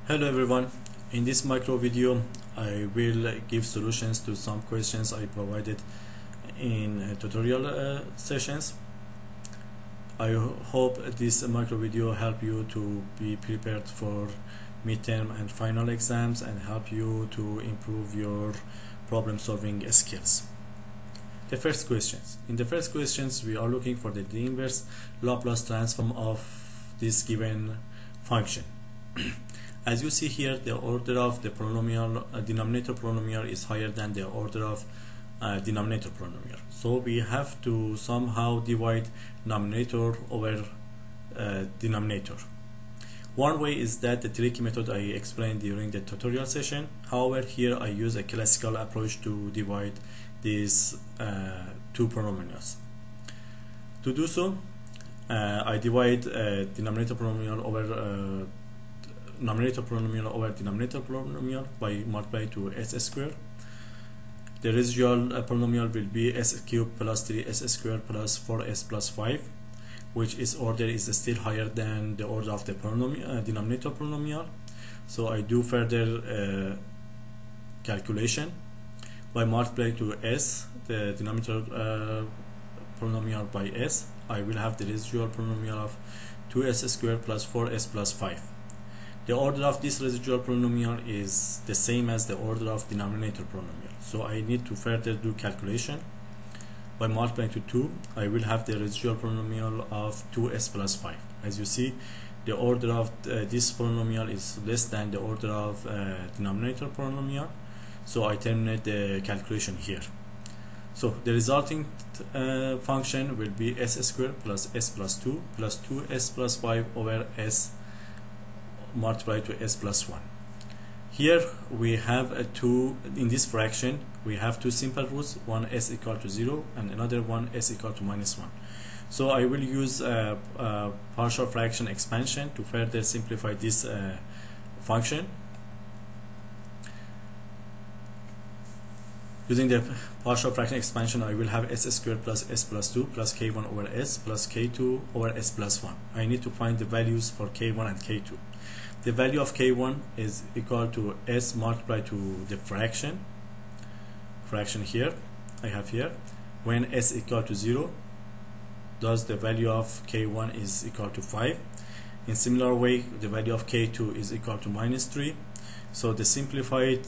Hello everyone, in this micro video I will give solutions to some questions I provided in tutorial sessions. I hope this micro video help you to be prepared for midterm and final exams and help you to improve your problem solving skills. The first questions. In the first questions we are looking for the inverse Laplace transform of this given function. As you see here, the order of the polynomial denominator polynomial is higher than the order of denominator polynomial. So we have to somehow divide numerator over denominator. One way is that the tricky method I explained during the tutorial session. However, here I use a classical approach to divide these two polynomials. To do so, I divide denominator polynomial over numerator polynomial over denominator polynomial by multiplying to s squared. The residual polynomial will be s cubed plus 3s squared plus 4s plus 5, which is order is still higher than the order of the polynomial, denominator polynomial. So I do further calculation by multiplying to s, the denominator polynomial by s. I will have the residual polynomial of 2s squared plus 4s plus 5. The order of this residual polynomial is the same as the order of denominator polynomial. So I need to further do calculation. By multiplying to 2, I will have the residual polynomial of 2s plus 5. As you see, the order of this polynomial is less than the order of denominator polynomial. So I terminate the calculation here. So the resulting function will be s squared plus s plus 2 plus 2s plus 5 over s multiplied to s plus 1. Here we have in this fraction we have two simple roots, one s equal to 0 and another one s equal to minus 1. So I will use partial fraction expansion to further simplify this function. Using the partial fraction expansion, I will have s squared plus s plus 2 plus k1 over s plus k2 over s plus 1. I need to find the values for k1 and k2. The value of k1 is equal to s multiplied to the fraction here I have here. When s equal to 0, thus the value of k1 is equal to 5. In similar way, the value of k2 is equal to minus 3. So the simplified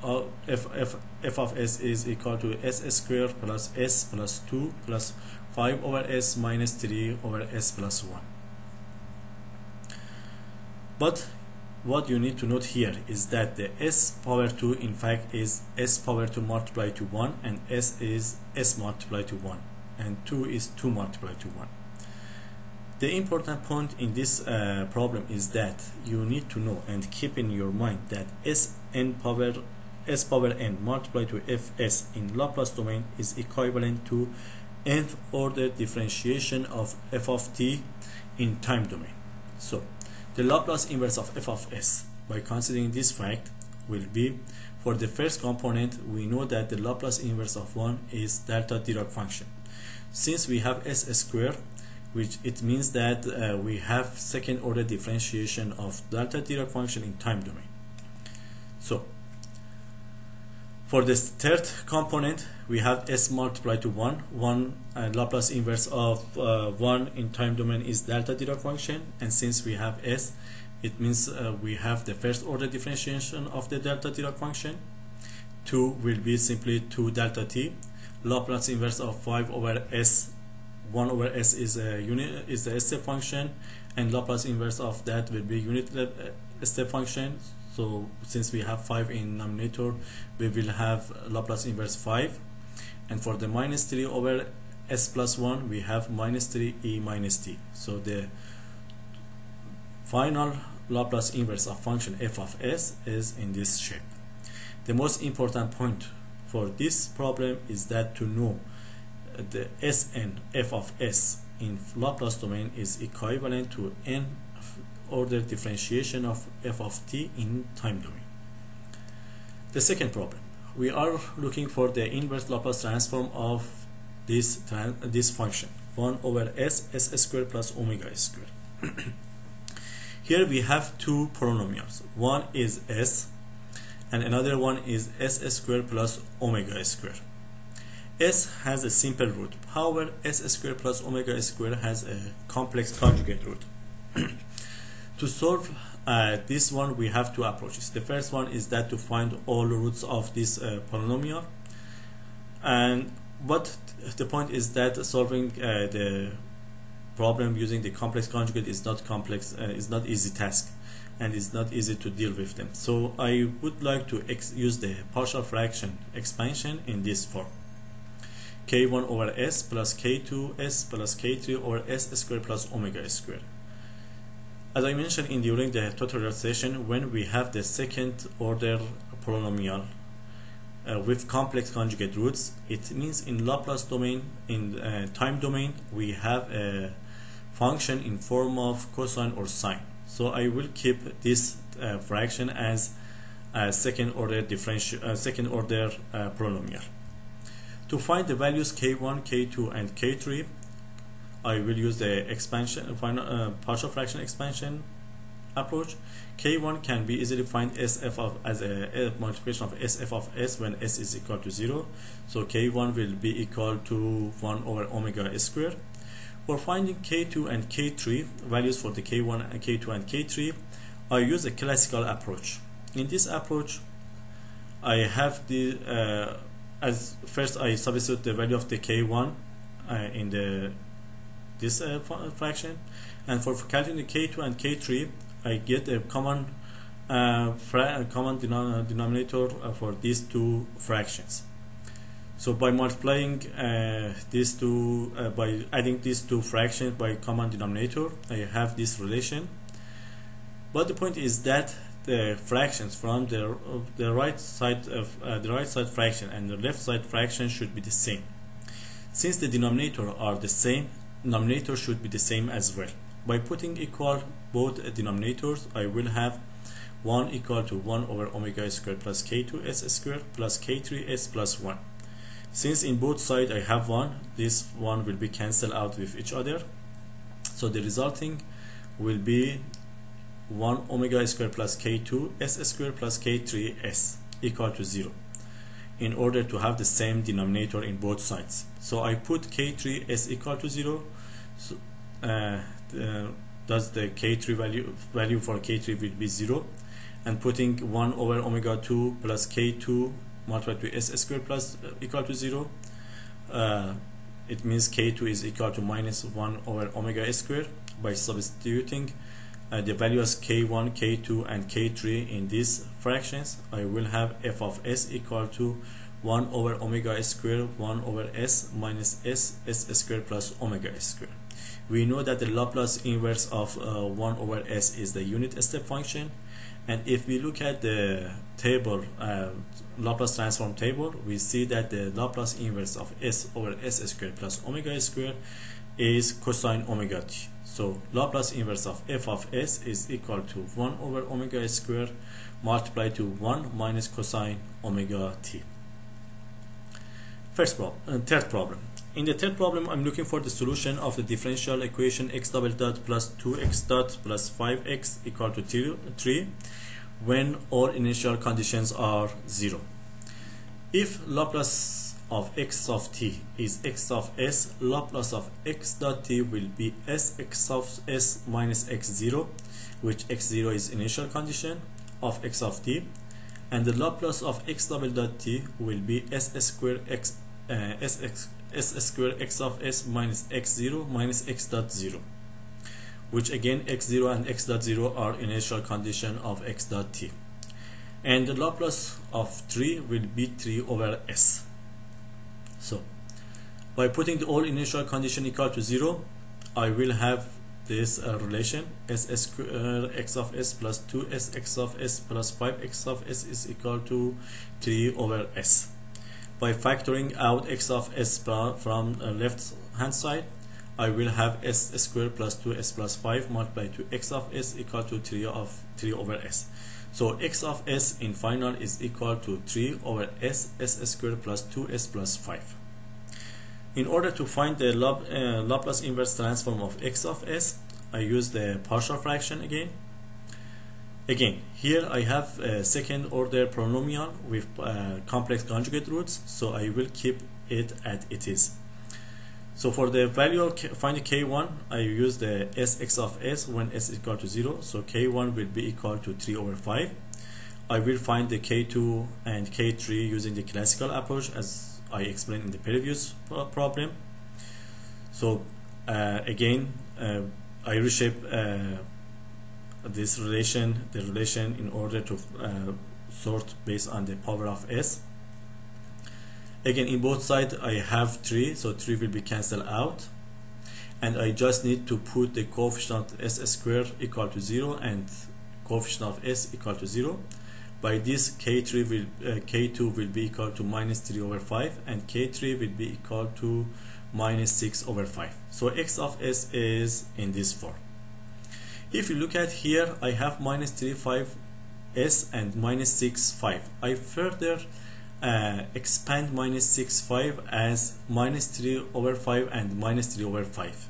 f of s is equal to s squared plus s plus 2 plus 5 over s minus 3 over s plus 1. But what you need to note here is that the s power 2 in fact is s power 2 multiplied to 1, and s is s multiplied to 1, and 2 is 2 multiplied to 1. The important point in this problem is that you need to know and keep in your mind that s power n multiplied to fs in Laplace domain is equivalent to nth order differentiation of f of t in time domain. So the Laplace inverse of f of s, by considering this fact, will be, for the first component, we know that the Laplace inverse of 1 is delta Dirac function. Since we have s squared, which it means that we have second order differentiation of delta Dirac function in time domain. So for the third component, we have s multiplied to 1 Laplace inverse of 1 in time domain is delta Dirac function, and since we have s, it means we have the first order differentiation of the delta Dirac function. 2 will be simply 2 delta t. Laplace inverse of 5 over s, 1 over s is the step function, and Laplace inverse of that will be unit step function. So since we have 5 in numerator, we will have Laplace inverse 5, and for the minus 3 over s plus 1, we have minus 3 e minus t. So the final Laplace inverse of function f of s is in this shape. The most important point for this problem is that to know the Sn f of s in Laplace domain is equivalent to n order differentiation of f of t in time domain. The second problem, we are looking for the inverse Laplace transform of this function 1 over s squared plus omega squared. Here we have two polynomials. One is s and another one is s squared plus omega squared. S has a simple root. However, s squared plus omega squared has a complex conjugate root. To solve this one, we have two approaches. The first one is that to find all roots of this polynomial, and but the point is that solving the problem using the complex conjugate is not complex, is not easy task, and it's not easy to deal with them. So I would like to use the partial fraction expansion in this form: k1 over s plus k2s plus k3 over s squared plus omega squared. As I mentioned during the tutorial session, when we have the second order polynomial with complex conjugate roots, it means in Laplace domain, in time domain, we have a function in form of cosine or sine. So I will keep this fraction as a second order polynomial. To find the values k1, k2, and k3, I will use the expansion, partial fraction expansion approach. K1 can be easily find sf of as a multiplication of sf of s when s is equal to 0. So k1 will be equal to 1 over omega squared. For finding k2 and k3 values for the k1 and k2 and k3, I use a classical approach. In this approach, I have the as first I substitute the value of the k1 in this fraction, and for calculating the k2 and k3, I get a common denominator for these two fractions. So by multiplying these two, by adding these two fractions by common denominator, I have this relation. But the point is that the fractions from the right side of the right side fraction and the left side fraction should be the same. Since the denominator are the same, numerator should be the same as well. By putting equal both denominators, I will have 1 equal to 1 over omega squared plus k2s squared plus k3s plus 1. Since in both sides I have 1, this 1 will be cancelled out with each other. So the resulting will be 1 omega squared plus k2s squared plus k3s equal to 0, in order to have the same denominator in both sides. So I put k3s equal to 0. So thus the k3 value for k3 will be 0, and putting 1 over omega 2 plus k2 multiplied to s squared plus equal to 0, it means k2 is equal to minus 1 over omega squared. By substituting the values k1, k2, and k3 in these fractions, I will have f of s equal to 1 over omega squared 1 over s minus s squared plus omega squared. We know that the Laplace inverse of 1 over s is the unit step function, and if we look at the table, Laplace transform table, we see that the Laplace inverse of s over s squared plus omega squared is cosine omega t. So Laplace inverse of f of s is equal to 1 over omega squared multiplied to 1 minus cosine omega t. Third problem. In the third problem, I'm looking for the solution of the differential equation x double dot plus 2x dot plus 5x equal to 3 when all initial conditions are 0. If Laplace of x of t is x of s, Laplace of x dot t will be x of s minus x0, which x0 is initial condition of x of t, and the Laplace of x double dot t will be s squared x of s minus x0 minus x dot 0, which again x0 and x dot 0 are initial condition of x dot t, and the Laplace of 3 will be 3 over s. So by putting the all initial condition equal to 0, I will have this relation s squared x of s plus 2s x of s plus 5x of s is equal to 3 over s. By factoring out x of s from left hand side, I will have s squared plus 2s plus 5 multiplied to x of s equal to 3 over s. So x of s in final is equal to 3 over s squared plus 2s plus 5. In order to find the Laplace inverse transform of x of s, I use the partial fraction again. Again, here I have a second order polynomial with complex conjugate roots, so I will keep it as it is. So for the value of find k1, I use the sx of s when s is equal to 0, so k1 will be equal to 3 over 5. I will find the k2 and k3 using the classical approach as I explained in the previous problem. So again, I reshape this relation, the relation, in order to sort based on the power of s. Again, in both sides I have 3, so 3 will be cancelled out, and I just need to put the coefficient of s squared equal to 0 and coefficient of s equal to 0. By this, k2 will be equal to minus 3 over 5, and k3 will be equal to minus 6 over 5. So x of s is in this form. If you look at here, I have minus 3 5 s and minus 6 5. I further expand minus 6 5 as minus 3 over 5 and minus 3 over 5,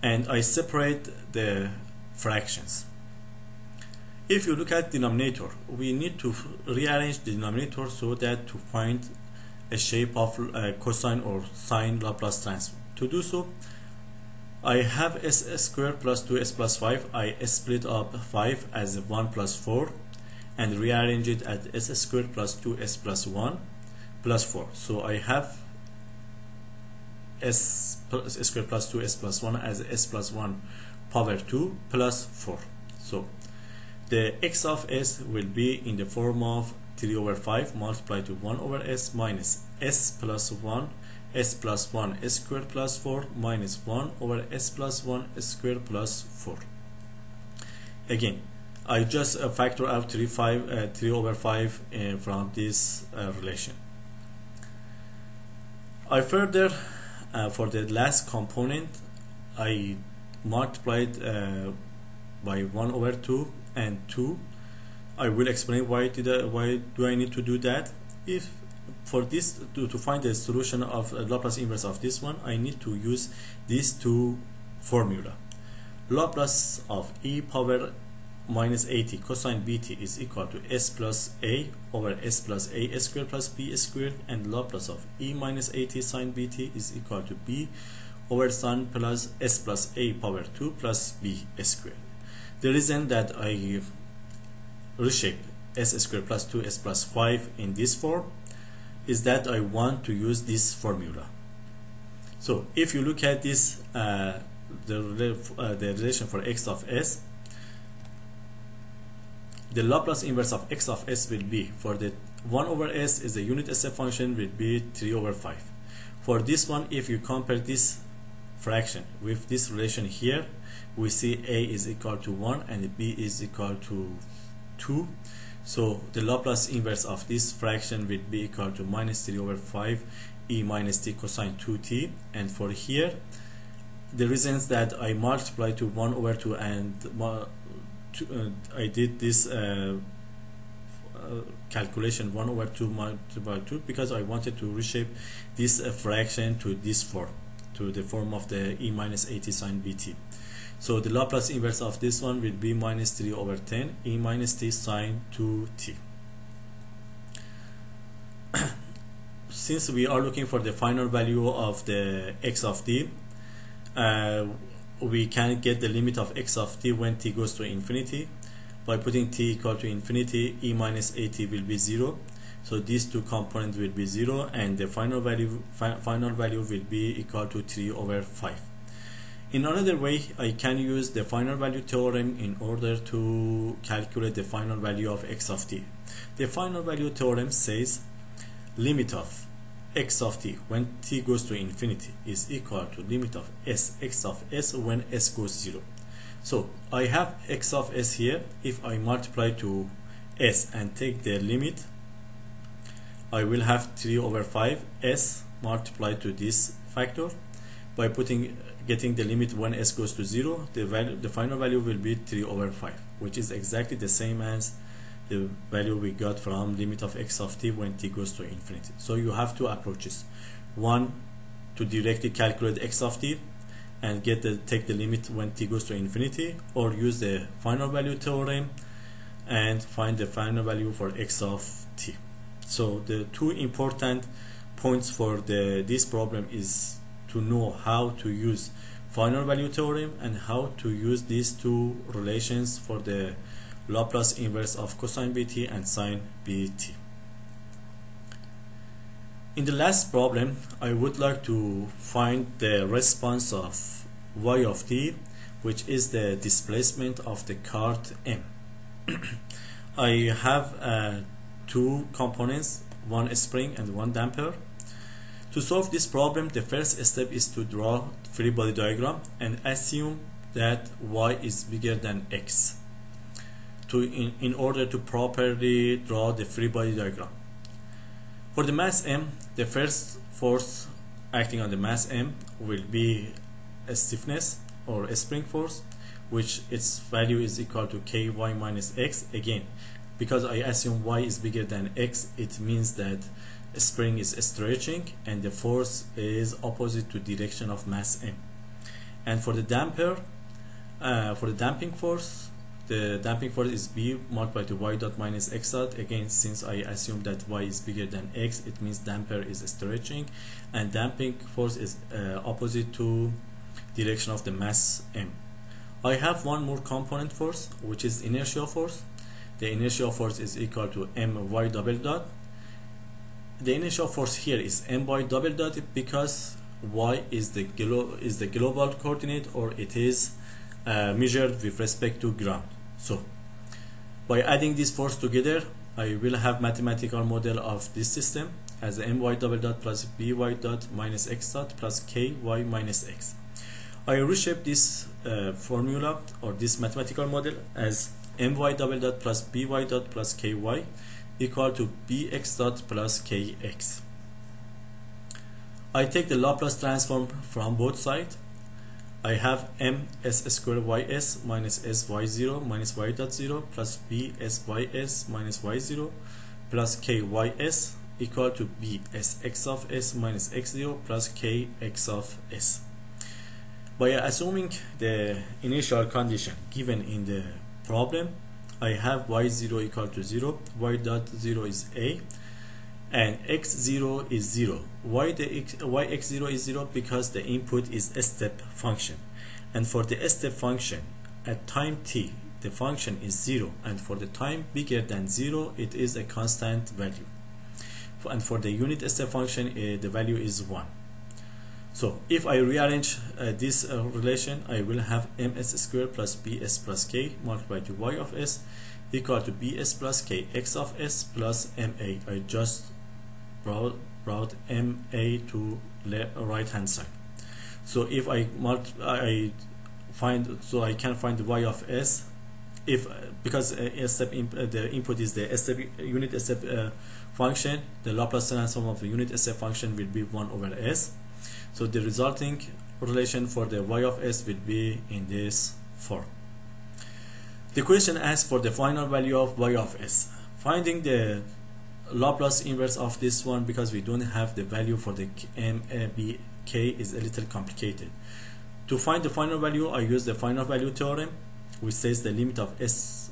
and I separate the fractions. If you look at denominator, we need to rearrange the denominator so that to find a shape of cosine or sine Laplace transform. To do so, I have s squared plus 2s plus 5. I split up 5 as 1 plus 4 and rearrange it at s squared plus 2s plus 1 plus 4. So I have s squared plus 2s plus 1 as s plus 1 power 2 plus 4. So the x of s will be in the form of 3 over 5 multiplied to 1 over s minus s plus 1 s plus 1 s squared plus 4 minus 1 over s plus 1 s squared plus 4. Again, I just factor out 3 over 5 from this relation. I further, for the last component, I multiplied by 1 over 2 and 2. I will explain why do I need to do that. If for this to find the solution of Laplace inverse of this one, I need to use these two formula. Laplace of e power minus 80 cosine bt is equal to s plus a over s plus a squared plus b squared, and Laplace of e minus 80 sine bt is equal to b over sine plus s plus a power 2 plus b squared. The reason that I reshape s squared plus 2s plus 5 in this form is that I want to use this formula. So if you look at this, the relation for x of s, the Laplace inverse of x of s will be, for the 1 over s is a unit step function, will be 3 over 5. For this one, if you compare this fraction with this relation here, we see a is equal to 1 and b is equal to 2. So the Laplace inverse of this fraction will be equal to minus 3 over 5 e minus t cosine 2t. And for here, the reasons that I multiply to 1 over 2 and I did this calculation 1 over 2 multiplied by 2 because I wanted to reshape this fraction to this form, to the form of the e minus 80 sine bt. So the Laplace inverse of this one will be minus 3 over 10 e minus t sine 2t. Since we are looking for the final value of the x of t, we can get the limit of x of t when t goes to infinity. By putting t equal to infinity, e minus 80 will be 0. So these two components will be 0, and the final value will be equal to 3 over 5. In another way, I can use the final value theorem in order to calculate the final value of x of t. The final value theorem says limit of x of t when t goes to infinity is equal to limit of x of s when s goes 0. So I have x of s here. If I multiply to s and take the limit, I will have 3 over 5 s multiplied to this factor. By getting the limit when s goes to 0, the final value will be 3 over 5, which is exactly the same as the value we got from limit of x of t when t goes to infinity. So you have two approaches: one, to directly calculate x of t and take the limit when t goes to infinity, or use the final value theorem and find the final value for x of t. So the two important points for this problem is to know how to use final value theorem and how to use these two relations for the Laplace inverse of cosine bt and sine bt. In the last problem, I would like to find the response of y of t, which is the displacement of the cart M. I have two components, one spring and one damper. To solve this problem, the first step is to draw free body diagram and assume that y is bigger than x in order to properly draw the free body diagram. For the mass M, the first force acting on the mass M will be a stiffness or a spring force, which its value is equal to ky minus x. Again, because I assume y is bigger than x, it means that a spring is stretching and the force is opposite to direction of mass M. And for the damper, for the damping force, the damping force is b multiplied to y dot minus x dot. Again, since I assume that y is bigger than x, it means damper is stretching, and damping force is opposite to direction of the mass M. I have one more component force, which is inertial force. The inertial force is equal to my double dot. The inertial force here is my double dot because y is the global coordinate, or it is measured with respect to ground. So by adding this force together, I will have mathematical model of this system as my double dot plus by dot minus x dot plus ky minus x. I reshape this formula or this mathematical model as my double dot plus by dot plus ky equal to bx dot plus kx. I take the Laplace transform from both sides. I have ms squared ys minus sy0 minus y dot 0 plus bsys minus y0 plus kys equal to bsx of s minus x0 plus kx of s. By assuming the initial condition given in the problem, I have y0 equal to 0, y dot 0 is a, and x0 is 0. Why x0 is 0? Because the input is a step function, and for the step function at time t the function is 0, and for the time bigger than 0 it is a constant value, and for the unit step function the value is 1. So if I rearrange this relation, I will have ms squared plus bs plus k multiplied to y of s equal to bs plus k x of s plus ma. I just brought ma to right hand side. So if I can find the y of s, if because the input is the unit step function, the Laplace transform of the unit step function will be 1 over s. So the resulting relation for the y of s will be in this form. The question asks for the final value of y of s. Finding the Laplace inverse of this one, because we don't have the value for the k, is a little complicated. To find the final value, I use the final value theorem, which says the limit of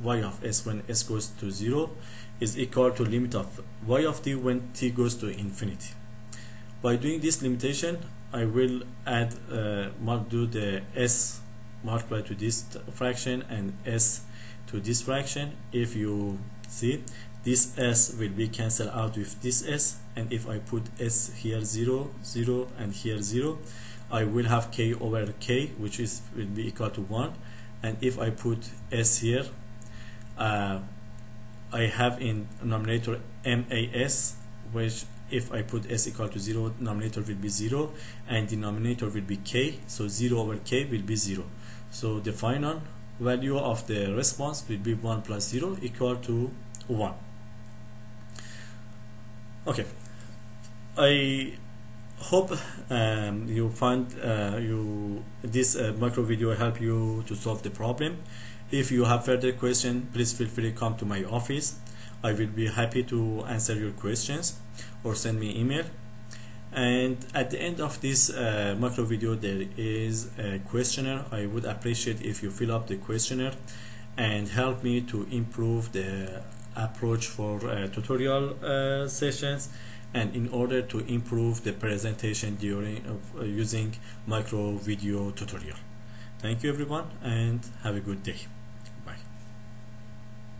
y of s when s goes to 0 is equal to limit of y of t when t goes to infinity. By doing this limitation, I will add do the s multiplied to this fraction and s to this fraction. If you see, this s will be cancelled out with this s, and if I put s here 0, 0, and here 0, I will have k over k, which will be equal to 1. And if I put s here, I have in numerator mas, which if I put s equal to 0, denominator will be 0 and denominator will be k, so 0 over k will be 0. So the final value of the response will be 1 plus 0 equal to 1. Okay, I hope you find this micro video help you to solve the problem. If you have further questions, please feel free to come to my office. I will be happy to answer your questions, or send me email. And at the end of this micro video there is a questionnaire. I would appreciate if you fill up the questionnaire and help me to improve the approach for tutorial sessions, and in order to improve the presentation during using micro video tutorial. Thank you everyone, and have a good day.